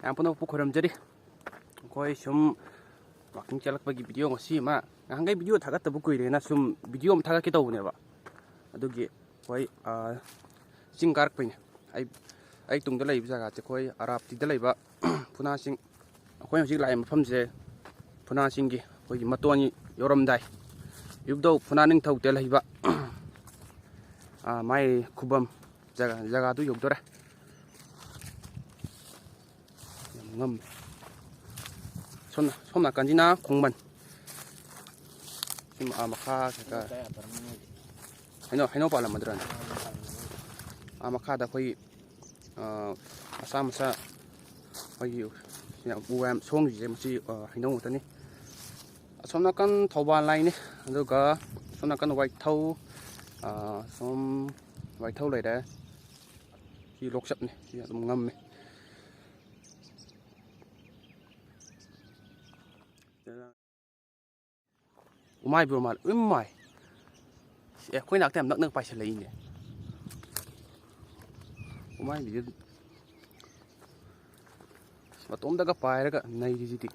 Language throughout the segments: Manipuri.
ꯌꯥꯝ ꯄꯨꯟꯅ ꯈꯣꯏꯔꯝꯖꯔꯤ ꯑꯩꯈꯣꯏ ꯁꯨꯝ ꯋꯥꯛꯀꯤꯡ ꯆꯠꯂꯛꯄꯒꯤ ꯚꯤꯗꯤꯑꯣ ꯉꯁꯤ ꯑꯃ ꯅꯍꯥꯟꯒꯩ ꯚꯤꯗꯤꯑꯣ ꯊꯥꯒꯠꯇꯕ ꯀꯨꯏꯔꯦꯅ ꯁꯨꯝ ꯚꯤꯗꯤꯑꯣ ꯑꯃ ꯊꯥꯒꯠꯀꯦ ꯇꯧꯕꯅꯦꯕ ꯑꯗꯨꯒꯤ ꯑꯩꯈꯣꯏ ꯆꯤꯡ ꯀꯥꯔꯛꯄꯩꯅꯦ ꯑꯩ ꯇꯨꯡꯗ ꯂꯩꯕ ꯖꯒꯥꯁꯦ ꯑꯩꯈꯣꯏ ꯑꯔꯥꯞꯇꯤꯗ ꯂꯩꯕ ꯐꯨꯅꯥꯁꯤꯡ ꯑꯩꯈꯣꯏ ꯍꯧꯖꯤꯛ ꯂꯥꯛꯏ ꯃꯐꯝꯁꯦ ꯐꯨꯅꯥꯁꯤꯡꯒꯤ ꯑꯩꯈꯣꯏꯒꯤ ꯃꯇꯣꯟ ꯌꯧꯔꯝꯗꯥꯏ ꯏꯕꯨꯙꯧ ꯐꯨꯅꯥ ꯅꯤꯡꯊꯧ ꯇꯦꯜꯍꯩꯕ ꯃꯥꯏ ꯈꯨꯕꯝ ꯖꯒꯥꯗꯨ ꯌꯧꯗꯣꯔꯦ ꯌꯥꯝ ꯉꯝꯃꯦ ꯁꯣꯝ ꯅꯥꯀꯟꯁꯤꯅ ꯈꯣꯡꯕꯟ ꯁꯤ ꯃꯈꯥ ꯍꯩꯅꯧ ꯄꯥꯜꯂꯝꯃꯗ꯭ꯔꯥꯅꯦ ꯃꯈꯥꯗ ꯑꯩꯈꯣꯏ ꯃꯆꯥ ꯑꯩꯈꯣꯏꯒꯤ ꯎ ꯌꯥꯝ ꯁꯣꯡꯉꯤꯁꯦ ꯃꯁꯤ ꯍꯩꯅꯧ ꯉꯥꯛꯇꯅꯤ ꯑꯁꯣꯝ ꯅꯥꯀꯟ ꯊꯧꯕꯥꯜ ꯂꯥꯏꯅꯤ ꯑꯗꯨꯒ ꯁꯣꯝ ꯅꯥꯀꯟ ꯋꯥꯏꯊꯧ ꯁꯣꯝ ꯋꯥꯏꯊꯧ ꯂꯩꯔꯦ ꯁꯤ ꯂꯣꯛꯆꯞꯅꯤ ꯁꯤ ꯑꯗꯨꯝ ꯉꯝꯃꯦ ꯎꯃꯥꯏꯕꯨ ꯃꯥꯜꯂꯦ ꯎꯃꯥꯏ ꯑꯩꯈꯣꯏ ꯅꯥꯛꯇ ꯌꯥꯝ ꯅꯛꯅ ꯄꯥꯏꯁꯜꯂꯛꯏꯅꯦ ꯎꯃꯥꯏꯕꯤꯁꯦ ꯃꯇꯣꯝꯗꯒ ꯄꯥꯏꯔꯒ ꯅꯩꯔꯤꯁꯤꯗꯤ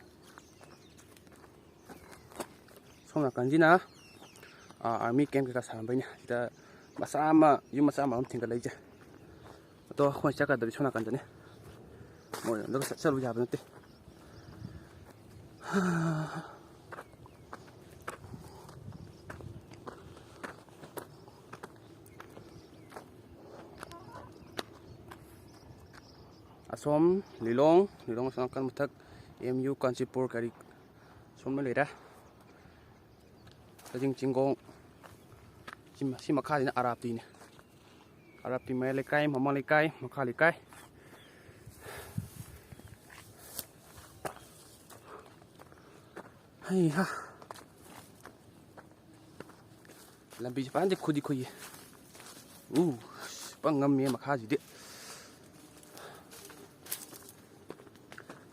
ꯁꯣꯝ ꯅꯥꯀꯟꯁꯤꯅ ꯑꯥꯔꯃꯤ ꯀꯦꯝ ꯀꯩꯀꯥ ꯁꯥꯔꯝꯕꯩꯅꯦ ꯁꯤꯗ ꯌꯨꯝ ꯃꯆꯥ ꯑꯃ ꯊꯤꯡꯒꯠꯂꯛꯏꯁꯦ ꯑꯗꯣ ꯑꯩꯈꯣꯏ ꯆꯠꯀꯗꯕꯗꯤ ꯁꯣꯝ ꯅꯥꯀꯟꯗꯅꯤ ꯃꯣꯏ ꯑꯝꯗꯒ ꯆꯠꯂꯨ ꯌꯥꯕ ꯅꯠꯇꯦ ꯑꯁꯣꯝ ꯂꯤꯂꯣꯡ ꯑꯁꯣꯝ ꯅꯥꯀꯟ ꯃꯊꯛ MU ꯀꯥꯟꯆꯤꯄꯨꯔ ꯀꯔꯤ ꯁꯣꯝꯅ ꯂꯩꯔꯦ ꯆꯤꯡ ꯆꯤꯡꯒꯣꯡ ꯁꯤ ꯃꯈꯥꯁꯤꯅ ꯑꯔꯥꯞꯇꯤꯅꯦ ꯑꯔꯥꯞꯇꯤ ꯃꯌꯥꯏ ꯂꯩꯀꯥꯏ ꯃꯃꯥꯡ ꯂꯩꯀꯥꯏ ꯃꯈꯥ ꯂꯩꯀꯥꯏ ꯍꯩꯍꯥ ꯂꯝꯕꯤꯁꯦ ꯐꯖꯅ ꯈꯨꯏꯌꯦ ꯄꯪ ꯉꯝꯃꯦ ꯃꯈꯥꯁꯤꯗꯤ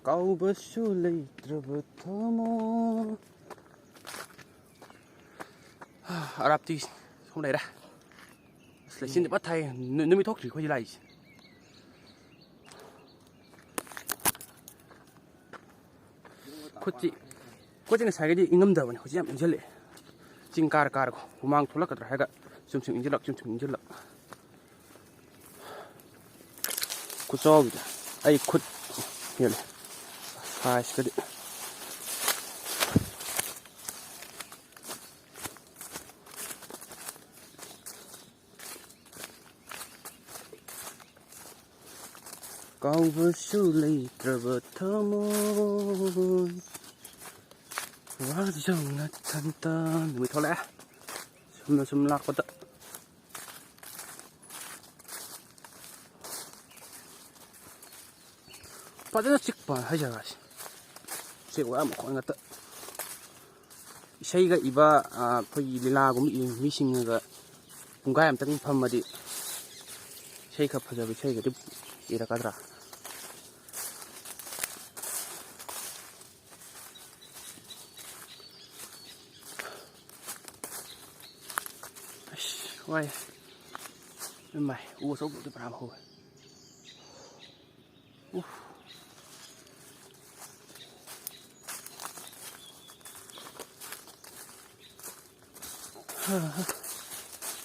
ꯀꯥꯎꯕꯁꯨ ꯂꯩꯇ꯭ꯔꯕ ꯊꯃꯣꯏ ꯑꯔꯥꯞꯇꯤ ꯁꯣꯝ ꯂꯩꯔꯦ ꯂꯩꯆꯤꯟꯗꯤ ꯐꯖꯅ ꯊꯥꯏ ꯅꯨꯃꯤꯠ ꯊꯣꯛꯇ꯭ꯔꯤ ꯑꯩꯈꯣꯏꯁꯤ ꯂꯥꯛꯏꯁꯦ ꯈꯨꯠꯁꯤ ꯉꯁꯥꯏꯒꯩꯗꯤ ꯏꯪꯉꯝꯗꯕꯅꯤ ꯍꯧꯖꯤꯛ ꯌꯥꯝ ꯏꯪꯁꯤꯜꯂꯛꯑꯦ ꯆꯤꯡ ꯀꯥꯔꯒ ꯍꯨꯃꯥꯡ ꯊꯣꯛꯂꯛꯀꯗ꯭ꯔꯥ ꯍꯥꯏꯔꯒ ꯁꯨꯝ ꯏꯪꯁꯤꯜꯂꯛ ꯈꯨꯠꯆꯥꯎꯕꯤꯗ ꯑꯩ ꯈꯨꯠ ꯍꯦꯜꯂꯦ ꯁꯥꯏꯖꯀꯗꯤ ꯀꯥꯎꯕꯁꯨ ꯂꯩꯇ꯭ꯔꯕ ꯊꯃꯣꯏ ꯋꯥꯖꯧꯅ ꯊꯟꯇ ꯅꯨꯃꯤꯠ ꯊꯣꯛꯂꯛꯑꯦ ꯁꯨꯝ ꯂꯥꯛꯄꯗ ꯐꯖꯅ ꯆꯤꯛꯄ ꯍꯥꯏ ꯖꯒꯥꯁꯦ ꯎꯆꯦꯛ ꯋꯥꯌꯥ ꯃꯈꯣꯟ ꯉꯥꯛꯇ ꯏꯁꯩꯒ ꯏꯕ ꯑꯩꯈꯣꯏꯒꯤ ꯂꯤꯂꯥꯒꯨꯝꯕ ꯏꯕ ꯃꯤꯁꯤꯡꯅꯒ ꯄꯨꯡꯈꯥꯏ ꯑꯃꯇꯪ ꯐꯝꯃꯗꯤ ꯏꯁꯩ ꯈꯔ ꯐꯖꯕ ꯏꯁꯩꯒꯗꯤ ꯏꯔꯛꯀꯗ꯭ꯔꯥ ꯋꯥꯏ ꯏꯃꯥꯏ ꯎ ꯑꯆꯧꯕꯗꯤ ꯐꯅꯌꯥꯝ ꯍꯧꯋꯦ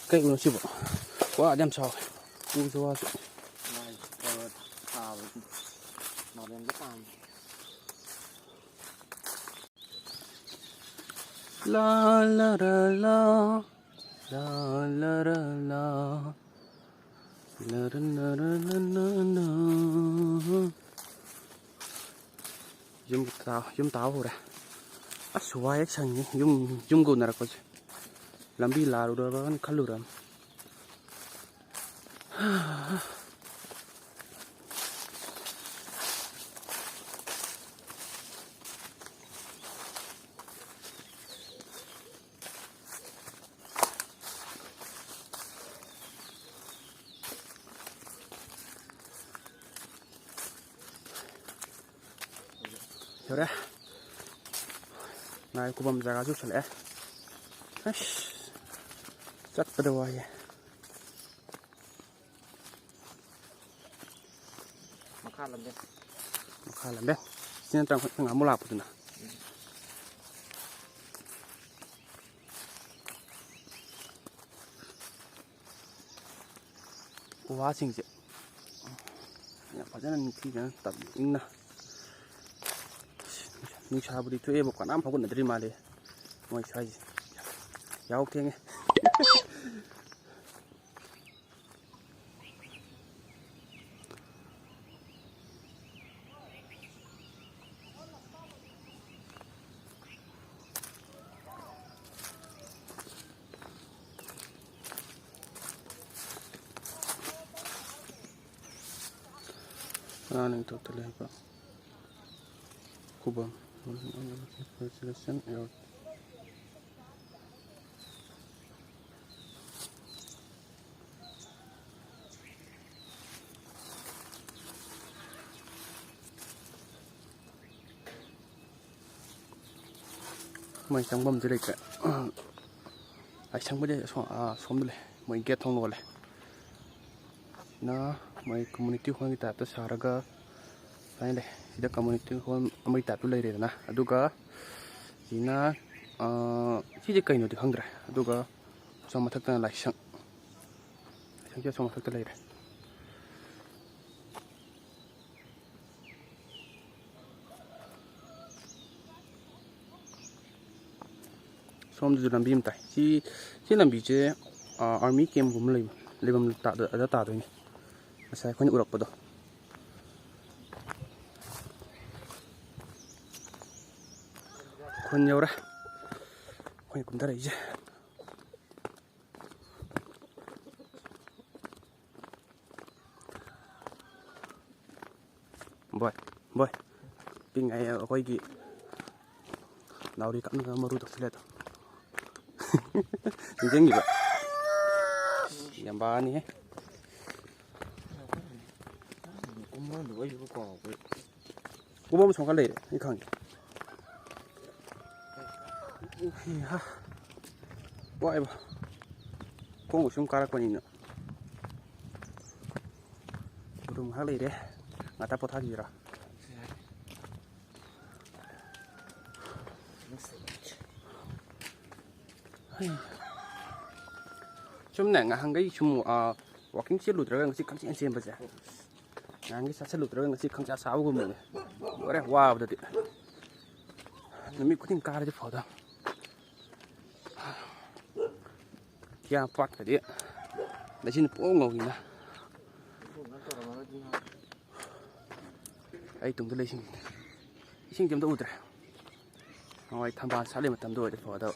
ꯀꯩ ꯎꯅꯣ ꯁꯤꯕꯣ ꯋꯥꯗꯤ ꯌꯥꯝ ꯆꯥꯎꯋꯦ ꯎꯁꯨ ꯋꯥꯁꯨ ला ला रा ला ला ला रा ला ला रा ला रा ला ला ला yum tao hore aswa yak sangi yum go narak pase lambi laru da ban khaluram yore nai kubam jaga ju chale chakpada waye makha lambe ꯃꯈꯥ ꯂꯝꯕꯦ ꯁꯤꯅ ꯇꯪ ꯑꯃꯨꯛ ꯂꯥꯛꯄꯗꯨꯅ ꯎꯋꯥꯁꯤꯡꯁꯦ ꯌꯥꯝ ꯐꯖꯅ ꯅꯤꯡꯊꯤꯖꯅ ꯏꯪꯅ ꯅꯨꯡꯁꯥꯕꯨꯗꯤ ꯊꯣꯛꯑꯦꯕ ꯀꯅꯥꯝ ꯐꯥꯎꯒꯠꯅꯗ꯭ꯔꯤ ꯃꯥꯜꯂꯦ ꯃꯣꯏ ꯁ꯭ꯋꯥꯏꯁꯦ ꯌꯥꯎ ꯊꯦꯡꯉꯦ ꯅꯤꯡꯊꯧꯇ ꯂꯩꯕ ꯈꯨꯕꯝ ꯃꯣꯏ ꯆꯪꯐꯝꯁꯦ ꯂꯩꯇ꯭ꯔꯦ ꯑꯩ ꯆꯪꯕꯗꯤ ꯁꯣꯝꯗ ꯂꯩ ꯃꯣꯏ ꯒꯦꯠ ꯊꯣꯡ ꯂꯣꯜꯂꯦ ꯁꯤꯅ ꯃꯣꯏ ꯀꯝꯃꯨꯅꯤꯇꯤ ꯍꯣꯜꯒꯤ ꯇꯥꯏꯞꯇ ꯁꯥꯔꯒ ꯁꯨꯃꯥꯏꯅ ꯂꯩ ꯁꯤꯗ ꯀꯝꯃꯨꯅꯤꯇꯤ ꯍꯣꯜ ꯑꯃꯒꯤ ꯇꯥꯏꯞꯇ ꯂꯩꯔꯦꯗꯅ ꯑꯗꯨꯒ ꯁꯤꯅ ꯁꯤꯁꯦ ꯀꯩꯅꯣꯗꯤ ꯈꯪꯗ꯭ꯔꯦ ꯑꯗꯨꯒ ꯑꯁꯣꯝ ꯃꯊꯛꯇꯅ ꯂꯥꯏꯁꯪꯁꯦ ꯑꯁꯣꯝ ꯃꯊꯛꯇ ꯂꯩꯔꯦ ꯁꯣꯝꯗꯁꯨ ꯂꯝꯕꯤ ꯑꯃ ꯇꯥꯏ ꯁꯤ ꯂꯝꯕꯤꯁꯦ ꯑꯥꯔꯃꯤ ꯀꯦꯝꯞꯒꯨꯝꯕ ꯂꯩꯐꯝ ꯑꯗ ꯇꯥꯗꯣꯏꯅꯤ ꯉꯁꯥꯏ ꯑꯩꯈꯣꯏꯅ ꯎꯔꯛꯄꯗꯣ ꯈꯨꯟ ꯌꯧꯔꯦ ꯑꯩꯈꯣꯏꯅ ꯀꯨꯝꯊꯔꯛꯏꯁꯦ ꯕꯣꯏ ꯄꯤꯛꯏꯉꯩ ꯑꯩꯈꯣꯏꯒꯤ ꯅꯥꯎꯔꯤ ꯀꯥꯞꯅꯕ ꯃꯔꯨ ꯇꯧꯁꯤꯜꯂꯦꯗꯣ ꯅꯤꯡꯁꯤꯡꯉꯤꯕ ꯌꯥꯝ ꯕꯥꯅꯤꯍꯦ ꯀꯨꯝꯕꯝ ꯁꯣꯝꯀ ꯂꯩꯔꯦ ꯑꯩ ꯈꯪꯉꯦ ꯋꯥꯏꯕ ꯈꯣꯡꯕ ꯁꯨꯝ ꯀꯥꯔꯛꯄꯅꯤꯅ ꯑꯗꯨꯝ ꯉꯥꯏꯍꯥꯛ ꯂꯩꯔꯦ ꯉꯥꯛꯇ ꯄꯣꯊꯥꯈꯤꯁꯤꯔꯥ ꯁꯨꯝꯅꯦ ꯉꯍꯥꯟꯈꯩ ꯁꯨꯝ ꯋꯥꯛꯀꯤꯡ ꯆꯦꯜꯂꯨꯗ꯭ꯔꯒ ꯉꯁꯤ ꯈꯪꯆꯦꯟ ꯆꯦꯟꯕꯁꯦ ꯉꯍꯥꯟꯈꯩ ꯆꯠꯁꯜꯂꯨꯗ꯭ꯔꯒ ꯉꯁꯤ ꯈꯪꯆꯥ ꯆꯥꯕꯒꯨꯝꯕꯅꯦ ꯂꯣꯏꯔꯦ ꯋꯥꯕꯗꯗꯤ ꯅꯨꯃꯤꯠ ꯈꯨꯗꯤꯡ ꯀꯥꯔꯗꯤ ꯐꯗꯝ ꯀꯌꯥ ꯄꯥꯠꯀꯗꯤ ꯂꯩꯆꯤꯟ ꯄꯣꯡ ꯉꯧꯏꯅ ꯑꯩ ꯇꯨꯡꯗ ꯂꯩꯁꯤꯡ ꯏꯁꯤꯡꯁꯦ ꯑꯝꯇ ꯎꯗ꯭ꯔꯦ ꯍꯋꯥꯏ ꯊꯝꯕꯥꯜ ꯁꯥꯠꯂꯤ ꯃꯇꯝꯗ ꯑꯣꯏꯔꯗꯤ ꯐꯒꯗꯕ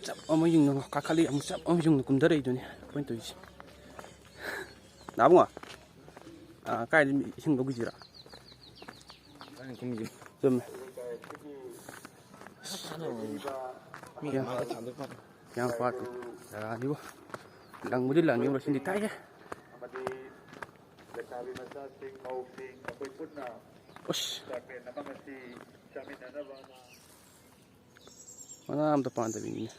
ꯆꯞ ꯑꯃ ꯌꯨꯡꯅ ꯀꯥꯈꯠꯂꯤ ꯑꯃꯨꯛ ꯆꯞ ꯑꯃ ꯌꯨꯡꯅ ꯀꯨꯝꯊꯔꯛꯏꯗꯨꯅꯤ ꯑꯩꯈꯣꯏꯅ ꯇꯧꯔꯤꯁꯦ ꯅꯥꯕꯨꯡꯉꯣ ꯀꯥꯏꯗ ꯏꯁꯤꯡ ꯂꯧꯈꯤꯁꯤꯔꯥ ꯆꯨꯝꯃꯦ ꯌꯥꯝ ꯄꯥꯠꯇꯦ ꯖꯒꯥꯁꯤꯕꯨ ꯂꯪꯕꯨꯗꯤ ꯂꯪꯉꯤꯕ ꯁꯤꯡꯗꯤ ꯇꯥꯏꯍꯦ ꯃꯅꯥ ꯑꯝꯇ ꯄꯥꯟꯗꯕꯤꯅꯤꯅꯦ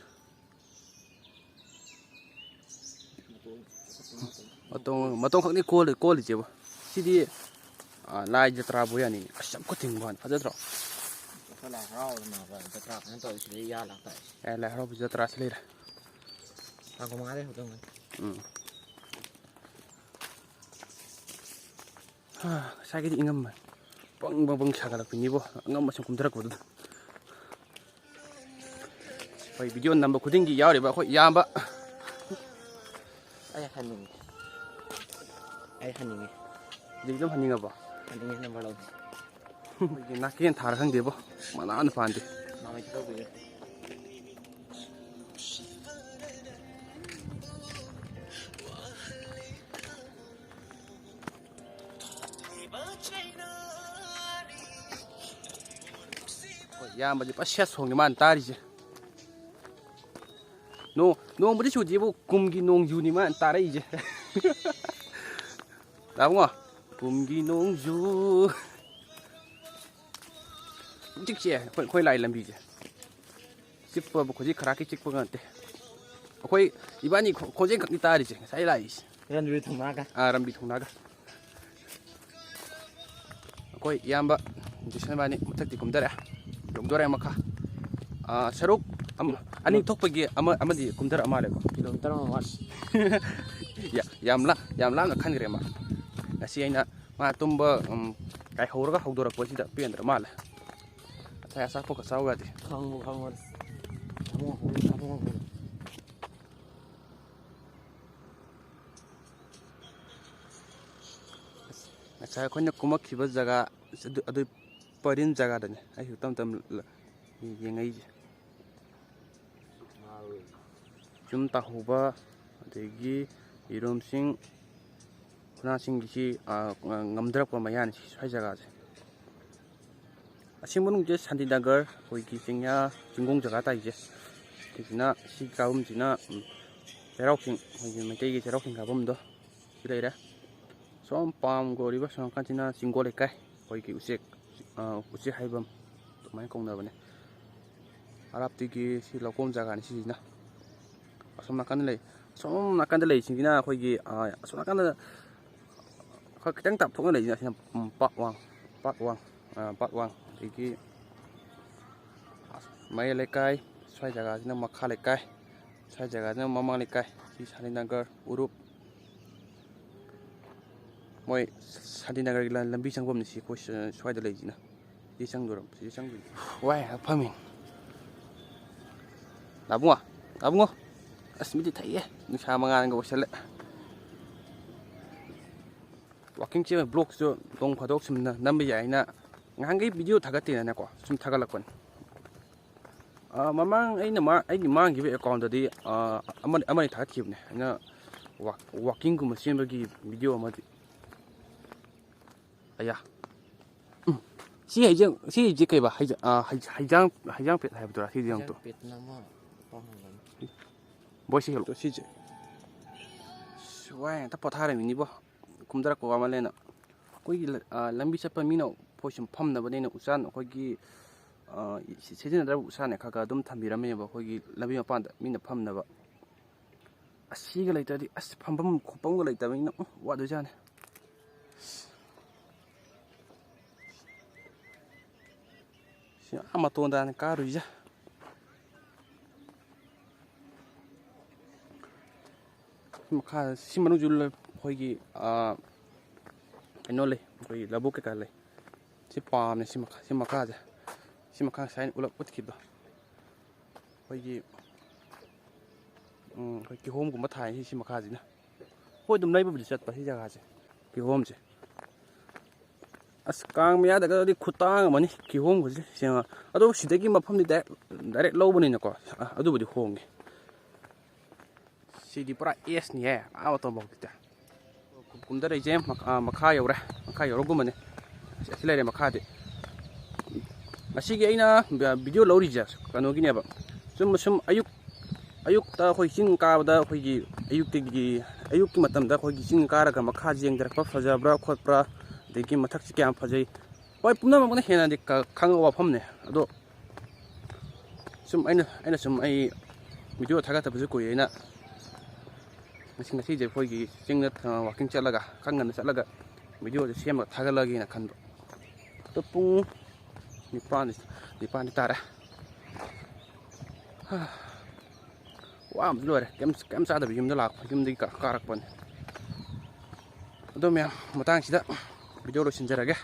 ꯃꯇꯣꯡ ꯈꯛꯅꯤ ꯀꯣꯜꯂꯤꯁꯦꯕ ꯁꯤꯗꯤ ꯂꯥꯏ ꯖꯇ꯭ꯔꯥꯕꯨ ꯌꯥꯅꯤꯅꯦ ꯑꯁ ꯌꯥꯝ ꯈꯨꯊꯤꯡꯕ ꯋꯥꯅꯤ ꯐꯖꯗ꯭ꯔꯣ ꯂꯥꯏ ꯍꯔꯥꯎꯕ ꯖꯇ꯭ꯔꯥ ꯐꯖꯅ ꯇꯧꯔꯤ ꯁꯤꯗ ꯌꯥ ꯂꯥꯛꯇꯥꯏ ꯂꯥꯏ ꯍꯔꯥꯎꯕ ꯖꯇ꯭ꯔꯥꯁꯤ ꯂꯩꯔꯦ ꯇꯥꯡ 5 ꯍꯧꯗꯧꯅꯤ ꯉꯁꯥꯏꯒꯤꯗꯤ ꯏꯪꯉꯝꯃꯦ ꯄꯪ ꯁꯥꯒꯠꯂꯛꯄꯤꯅꯤꯕꯣ ꯑꯉꯝꯕ ꯁꯨꯝ ꯀꯨꯝꯊꯔꯛꯄꯗꯨꯗ ꯑꯩꯈꯣꯏ ꯚꯤꯗꯤꯑꯣ ꯅꯝꯕ ꯈꯨꯗꯤꯡꯒꯤ ꯌꯥꯎꯔꯤꯕ ꯑꯩꯈꯣꯏ ꯏꯌꯥꯝꯕ ꯑꯩ ꯍꯟꯅꯤꯡꯉꯤ ꯍꯧꯖꯤꯛ ꯑꯗꯨꯝ ꯍꯟꯅꯤꯡꯉꯕꯣ ꯍꯟꯅꯤꯡꯉꯤ ꯅꯝꯕꯔ ꯂꯧꯒꯦ ꯑꯩꯈꯣꯏꯒꯤ ꯅꯥꯀꯦꯟ ꯊꯥꯔ ꯈꯪꯗꯦꯕꯣ ꯃꯅꯥ ꯑꯃ ꯄꯥꯟꯗꯦ ꯃꯥꯃꯩ ꯇꯧꯕꯤꯔꯦ ꯍꯣꯏ ꯏꯌꯥꯝꯕꯁꯦ ꯄꯨꯔꯥ ꯁꯦꯠ ꯁꯣꯡꯉꯦ ꯃꯥꯅ ꯇꯥꯔꯤꯁꯦ ꯅꯣꯡꯕꯨꯗꯤ ꯆꯨꯗꯦꯕꯨ ꯀꯨꯝꯒꯤ ꯅꯣꯡꯖꯨꯅꯤ ꯃꯥꯅ ꯇꯥꯔꯛꯏꯁꯦ ꯇꯥꯕꯨꯡꯉꯣ ꯀꯨꯝꯒꯤ ꯅꯣꯡꯖꯨ ꯆꯤꯛꯁꯦ ꯑꯩꯈꯣꯏ ꯂꯥꯏ ꯂꯝꯕꯤꯁꯦ ꯆꯤꯛꯄ ꯈꯣꯟꯖꯦꯜ ꯈꯔꯥꯛꯀꯤ ꯆꯤꯛꯄ ꯅꯠꯇꯦ ꯑꯩꯈꯣꯏ ꯏꯕꯥꯅꯤ ꯈꯣꯟꯖꯦꯜ ꯈꯛꯅꯤ ꯇꯥꯔꯤꯁꯦ ꯉꯁꯥꯏ ꯂꯥꯛꯏꯁꯦ ꯔꯟꯕꯤ ꯊꯝꯅꯥꯒ ꯔꯝꯕꯤ ꯊꯣꯡꯅꯥꯒ ꯑꯩꯈꯣꯏ ꯏꯌꯥꯝꯕ ꯖꯦꯁꯟ ꯏꯕꯥꯅꯤ ꯃꯊꯛꯇꯤ ꯀꯨꯝꯊꯔꯦ ꯌꯧꯗꯣꯔꯦ ꯃꯈꯥ ꯁꯔꯨꯛ ꯑꯅꯤ ꯊꯣꯛꯄꯒꯤ ꯑꯃꯗꯤ ꯀꯨꯝꯊꯔꯛꯑ ꯃꯥꯜꯂꯦꯀꯣ ꯀꯤꯂꯣꯃꯤꯇꯔ ꯑꯃ ꯌꯥꯝ ꯂꯥꯞꯅ ꯈꯟꯈ꯭ꯔꯦ ꯃꯥ ꯉꯁꯤ ꯑꯩꯅ ꯃꯥ ꯇꯨꯝꯕ ꯀꯥꯏꯍꯧꯔꯒ ꯍꯧꯗꯣꯔꯛꯄꯁꯤꯗ ꯄꯦꯟꯗ꯭ꯔ ꯃꯥꯜꯂꯦ ꯉꯁꯥꯏ ꯑꯆꯥꯄꯣꯠꯀ ꯆꯥꯎ ꯌꯥꯗꯦ ꯈꯪꯕꯨ ꯈꯪꯕꯉꯁꯥꯏ ꯑꯩꯈꯣꯏꯅ ꯀꯨꯝꯃꯛꯈꯤꯕ ꯖꯒꯥ ꯑꯗꯨ ꯄꯔꯤꯟ ꯖꯒꯥꯗꯅꯤ ꯑꯩꯁꯨ ꯇꯞ ꯇꯞ ꯌꯦꯡꯉꯛꯏꯁꯦ ꯆꯨꯝ ꯇꯥꯍꯧꯕ ꯑꯗꯒꯤ ꯏꯔꯣꯝꯁꯤꯡ ꯈꯨꯅꯥꯁꯤꯡꯒꯤꯁꯤ ꯉꯝꯊꯔꯛꯄ ꯃꯌꯥꯅꯤ ꯁ꯭ꯋꯥꯏ ꯖꯒꯥꯁꯦ ꯑꯁꯤ ꯃꯅꯨꯡꯁꯦ ꯁꯥꯟꯇꯤꯅꯒꯔ ꯑꯩꯈꯣꯏꯒꯤ ꯆꯤꯡꯌꯥ ꯆꯤꯡꯒꯣꯡ ꯖꯒꯥ ꯇꯥꯏꯁꯦ ꯁꯤꯁꯤꯅ ꯁꯤ ꯀꯥꯐꯝꯁꯤꯅ ꯆꯩꯔꯥꯎꯆꯤꯡ ꯑꯩꯈꯣꯏꯒꯤ ꯃꯩꯇꯩꯒꯤ ꯆꯩꯔꯥꯎꯆꯤꯡ ꯀꯥꯐꯝꯗꯣ ꯁꯤ ꯂꯩꯔꯦ ꯁꯣꯝ ꯄꯥꯝ ꯀꯧꯔꯤꯕ ꯁꯣꯝ ꯅꯥꯀꯟꯁꯤꯅ ꯆꯤꯡꯒꯣꯜ ꯂꯩꯀꯥꯏ ꯑꯩꯈꯣꯏꯒꯤ ꯎꯆꯦꯛ ꯍꯥꯏꯐꯝ ꯑꯗꯨꯃꯥꯏꯅ ꯀꯧꯅꯕꯅꯦ ꯑꯔꯥꯞꯇꯒꯤ ꯁꯤ ꯂꯧꯀꯣꯝ ꯖꯒꯥꯅꯤ ꯁꯤꯁꯤꯅ ꯑꯁꯣꯝ ꯅꯥꯀꯟꯗ ꯂꯩ ꯑꯁꯣꯝ ꯅꯥꯀꯟꯗ ꯂꯩꯁꯤꯡꯁꯤꯅ ꯑꯩꯈꯣꯏꯒꯤ ꯑꯁꯣꯝ ꯅꯥꯀꯟꯗ ꯈꯔ ꯈꯤꯇꯪ ꯇꯥꯞꯊꯣꯛꯅ ꯂꯩꯁꯤꯅ ꯁꯤꯅ ꯄꯥꯠꯋꯥꯡ ꯑꯗꯒꯤ ꯃꯌꯥꯏ ꯂꯩꯀꯥꯏ ꯁ꯭ꯋꯥꯏ ꯖꯒꯥꯁꯤꯅ ꯃꯈꯥ ꯂꯩꯀꯥꯏ ꯁ꯭ꯋꯥꯏ ꯖꯒꯥꯁꯤꯅ ꯃꯃꯥꯡ ꯂꯩꯀꯥꯏ ꯁꯤ ꯁꯥꯟꯇꯤꯅꯒꯔ ꯎꯔꯨꯞ ꯃꯣꯏ ꯁꯥꯟꯇꯤꯅꯒꯔꯒꯤ ꯂꯝꯕꯤ ꯆꯪꯐꯝꯅꯤ ꯁꯤ ꯑꯩꯈꯣꯏ ꯁ꯭ꯋꯥꯏꯗ ꯂꯩꯁꯤꯅ ꯁꯤ ꯆꯪꯗꯣꯔꯝ ꯁꯤ ꯆꯪꯗꯣꯏꯅꯤ ꯋꯥꯏ ꯐꯝꯃꯤ ꯂꯥꯕꯨꯡꯉꯣ ꯑꯁ ꯃꯤꯗꯤ ꯊꯛꯏꯌꯦ ꯅꯨꯡꯁꯥ ꯃꯉꯥꯜꯒ ꯑꯣꯏꯁꯜꯂꯦ ꯋꯥꯛꯀꯤꯡ ꯆꯦꯟꯕ ꯕ꯭ꯂꯣꯛꯁꯨ ꯅꯣꯡ ꯐꯥꯗꯣꯛ ꯁꯨꯝ ꯅꯝꯕ ꯌꯥꯏꯅ ꯉꯍꯥꯟꯈꯩ ꯚꯤꯗꯤꯑꯣ ꯊꯥꯒꯠꯇꯦꯅꯀꯣ ꯁꯨꯝ ꯊꯥꯒꯠꯂꯛꯄꯅꯤ ꯃꯃꯥꯡ ꯑꯩꯒꯤ ꯃꯥꯡꯈꯤꯕ ꯑꯦꯀꯥꯎꯟꯗꯗꯤ ꯑꯃꯅꯤ ꯊꯥꯒꯠꯈꯤꯕꯅꯦ ꯑꯩꯅ ꯋꯥꯛꯀꯤꯡꯒꯨꯝꯕ ꯆꯦꯟꯕꯒꯤ ꯚꯤꯗꯤꯑꯣ ꯑꯃꯗꯤ ꯑꯌꯥ ꯁꯤꯁꯦ ꯀꯩꯕ ꯍꯩꯖꯥꯡ ꯄꯦꯠ ꯍꯥꯏꯕꯗꯨꯔꯥ ꯁꯤꯗꯤ ꯑꯃꯨꯛꯇꯣ ꯕꯣꯏꯁꯤ ꯍꯦꯜꯂꯣ ꯁꯤꯁꯦ ꯋꯥꯏ ꯉꯥꯛꯇ ꯄꯣꯊꯥꯔꯝꯃꯤꯅꯤꯕꯣ ꯀꯨꯝꯊꯔꯛꯄ ꯋꯥꯃꯜꯂꯦꯅ ꯑꯩꯈꯣꯏꯒꯤ ꯂꯝꯕꯤ ꯆꯠꯄ ꯃꯤꯅ ꯑꯩꯈꯣꯏ ꯁꯨꯝ ꯐꯝꯅꯕꯅꯤꯅ ꯎꯆꯥꯟ ꯑꯩꯈꯣꯏꯒꯤ ꯁꯤꯖꯤꯟꯅꯗ꯭ꯔꯕ ꯎꯆꯥꯟꯅꯦ ꯈꯔ ꯑꯗꯨꯝ ꯊꯝꯕꯤꯔꯝꯃꯦꯕ ꯑꯩꯈꯣꯏꯒꯤ ꯂꯝꯕꯤ ꯃꯄꯥꯟꯗ ꯃꯤꯅ ꯐꯝꯅꯕ ꯑꯁꯤꯒ ꯂꯩꯇ꯭ꯔꯗꯤ ꯑꯁ ꯐꯝꯐꯝ ꯈꯣꯠꯐꯝꯒ ꯂꯩꯇꯕꯅꯤꯅ ꯋꯥꯗꯣꯏꯖꯥꯠꯅꯤ ꯁꯤ ꯃꯇꯣꯟꯗꯅ ꯀꯥꯔꯨꯏꯁꯦ ꯃꯈꯥ ꯁꯤ ꯃꯅꯨꯡꯁꯨ ꯑꯩꯈꯣꯏꯒꯤ ꯀꯩꯅꯣ ꯂꯩ ꯑꯩꯈꯣꯏꯒꯤ ꯂꯧꯕꯨꯛ ꯀꯩꯀꯥ ꯂꯩ ꯁꯤ ꯄꯥꯝꯃꯦ ꯁꯤ ꯃꯈꯥꯁꯦ ꯁꯤ ꯃꯈꯥ ꯉꯁꯥꯏꯅ ꯎꯠꯈꯤꯕꯗꯣ ꯑꯩꯈꯣꯏꯒꯤ ꯑꯩꯈꯣꯏ ꯀꯤꯍꯣꯝꯒꯨꯝꯕ ꯊꯥꯏ ꯁꯤ ꯃꯈꯥꯁꯤꯅ ꯍꯣꯏ ꯑꯗꯨꯝ ꯂꯩꯕꯕꯨꯗꯤ ꯆꯠꯄ ꯁꯤ ꯖꯒꯥꯁꯦ ꯀꯤꯍꯣꯝꯁꯦ ꯑꯁ ꯀꯥꯡ ꯃꯌꯥꯗꯒꯗꯤ ꯈꯨꯇꯥꯡ ꯑꯃꯅꯤ ꯀꯤꯍꯣꯝꯒꯁꯦ ꯑꯗꯣ ꯁꯤꯗꯒꯤ ꯃꯐꯝꯗꯤ ꯗꯥꯏꯔꯦꯛ ꯂꯧꯕꯅꯤꯅꯀꯣ ꯑꯗꯨꯕꯨꯗꯤ ꯍꯣꯡꯉꯦ ꯁꯤꯗꯤ ꯄꯨꯔꯥ ꯑꯦꯁꯅꯤꯍꯦ ꯃꯇꯣꯟꯐꯥꯎꯗꯤ ꯀꯨꯝꯊꯔꯛꯏꯁꯦ ꯃꯈꯥ ꯌꯧꯔꯦ ꯃꯈꯥ ꯌꯧꯔꯒꯨꯝꯕꯅꯤ ꯑꯁꯤ ꯂꯩꯔꯦ ꯃꯈꯥꯗꯤ ꯉꯁꯤꯒꯤ ꯑꯩꯅ ꯚꯤꯗꯤꯑꯣ ꯂꯧꯔꯤꯁꯦ ꯀꯩꯅꯣꯒꯤꯅꯦꯕ ꯁꯨꯝ ꯑꯌꯨꯛꯇ ꯑꯩꯈꯣꯏ ꯆꯤꯡ ꯀꯥꯕꯗ ꯑꯩꯈꯣꯏꯒꯤ ꯑꯌꯨꯛꯀꯤ ꯃꯇꯝꯗ ꯑꯩꯈꯣꯏꯒꯤ ꯆꯤꯡ ꯀꯥꯔꯒ ꯃꯈꯥ ꯌꯦꯡꯊꯔꯛꯄ ꯐꯖꯕ꯭ꯔꯥ ꯈꯣꯠꯄ꯭ꯔꯥ ꯑꯗꯒꯤ ꯃꯊꯛꯁꯤ ꯀꯌꯥꯝ ꯐꯖꯩ ꯍꯣꯏ ꯄꯨꯝꯅꯃꯛꯅ ꯍꯦꯟꯅꯗꯤ ꯈꯪꯉꯕ ꯋꯥꯐꯝꯅꯦ ꯑꯗꯣ ꯁꯨꯝ ꯑꯩꯅ ꯁꯨꯝ ꯑꯩ ꯚꯤꯗꯤꯑꯣ ꯊꯥꯒꯠꯇꯕꯁꯨ ꯀꯨꯏꯔꯦ ꯑꯩꯅ ꯉꯁꯤꯁꯦ ꯑꯩꯈꯣꯏꯒꯤ ꯆꯤꯡꯗ ꯋꯥꯛꯀꯤꯡ ꯆꯠꯂꯒ ꯈꯔ ꯉꯟꯅ ꯆꯠꯂꯒ ꯚꯤꯗꯤꯑꯣꯁꯦ ꯁꯦꯝꯃꯒ ꯊꯥꯒꯠꯂꯒꯦꯅ ꯈꯟꯕ ꯑꯗꯣ ꯄꯨꯡ ꯅꯤꯄꯥꯟꯗꯤ ꯇꯥꯔꯦ ꯋꯥꯕꯁꯨ ꯂꯣꯏꯔꯦ ꯀꯩꯝ ꯆꯥꯗꯕ ꯌꯨꯝꯗꯒꯤ ꯀꯥꯔꯛꯄꯅꯤ ꯑꯗꯣ ꯃꯌꯥꯝ ꯃꯇꯥꯡꯁꯤꯗ ꯚꯤꯗꯤꯑꯣ ꯂꯣꯏꯁꯤꯟꯖꯔꯒꯦ